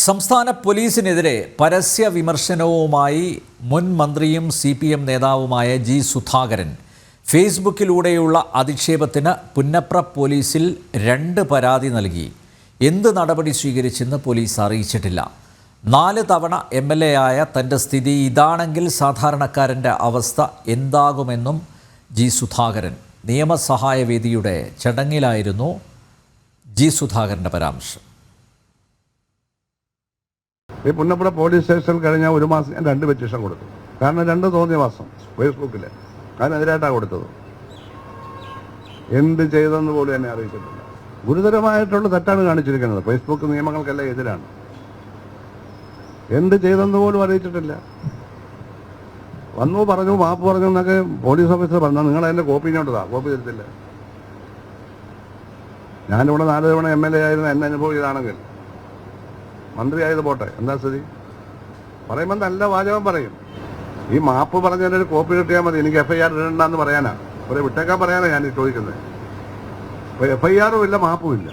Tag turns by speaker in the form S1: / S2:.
S1: സംസ്ഥാന പോലീസിനെതിരെ പരസ്യ വിമർശനവുമായി മുൻ മന്ത്രിയും CPM നേതാവുമായ ജി സുധാകരൻ ഫേസ്ബുക്കിലൂടെയുള്ള അധിക്ഷേപത്തിന് പുന്നപ്ര പോലീസിൽ 2 പരാതി നൽകി. എന്ത് നടപടി സ്വീകരിച്ചെന്ന് പോലീസ് അറിയിച്ചിട്ടില്ല. 4 തവണ MLA ആയ തൻ്റെ സ്ഥിതി ഇതാണെങ്കിൽ സാധാരണക്കാരൻ്റെ അവസ്ഥ എന്താകുമെന്നും ജി സുധാകരൻ. നിയമസഹായ വേദിയുടെ ചടങ്ങിലായിരുന്നു ജി സുധാകരൻ്റെ പരാമർശം.
S2: ഈ പുന്നപ്ര പോലീസ് സ്റ്റേഷനിൽ കഴിഞ്ഞ 1 മാസം ഞാൻ 2 പെറ്റീഷൻ കൊടുത്തു. കാരണം 2 തോന്നിയ മാസം ഫേസ്ബുക്കിൽ അതിനെതിരായിട്ടാണ് കൊടുത്തത്. എന്ത് ചെയ്തെന്ന് പോലും എന്നെ അറിയിച്ചിട്ടില്ല. ഗുരുതരമായിട്ടുള്ള തെറ്റാണ് കാണിച്ചിരിക്കുന്നത്. ഫേസ്ബുക്ക് നിയമങ്ങൾക്കെല്ലാം എതിരാണ്. എന്ത് ചെയ്തെന്ന് പോലും അറിയിച്ചിട്ടില്ല. വന്നു പറഞ്ഞു, മാപ്പ് പറഞ്ഞു എന്നൊക്കെ പോലീസ് ഓഫീസർ പറഞ്ഞാൽ നിങ്ങൾ അതിൻ്റെ കോപ്പി ഇങ്ങോട്ടതാ. കോപ്പി തരത്തില്ല. ഞാനിവിടെ 4 തവണ MLA ആയിരുന്നു. എന്നെ അനുഭവം ഇതാണെങ്കിൽ മന്ത്രിയായത് പോട്ടെ, എന്താ സ്ഥിതി? പറയുമ്പോൾ നല്ല വാചകം പറയും. ഈ മാപ്പ് പറഞ്ഞതിൻ്റെ ഒരു കോപ്പി കിട്ടിയാൽ മതി. എനിക്ക് FIR ഇടണ്ടെന്ന് പറയാനാ, ഒരു വിട്ടേക്കാൻ പറയാനാണ് ഞാൻ ചോദിക്കുന്നത്. FIR ഇല്ല, മാപ്പും ഇല്ല.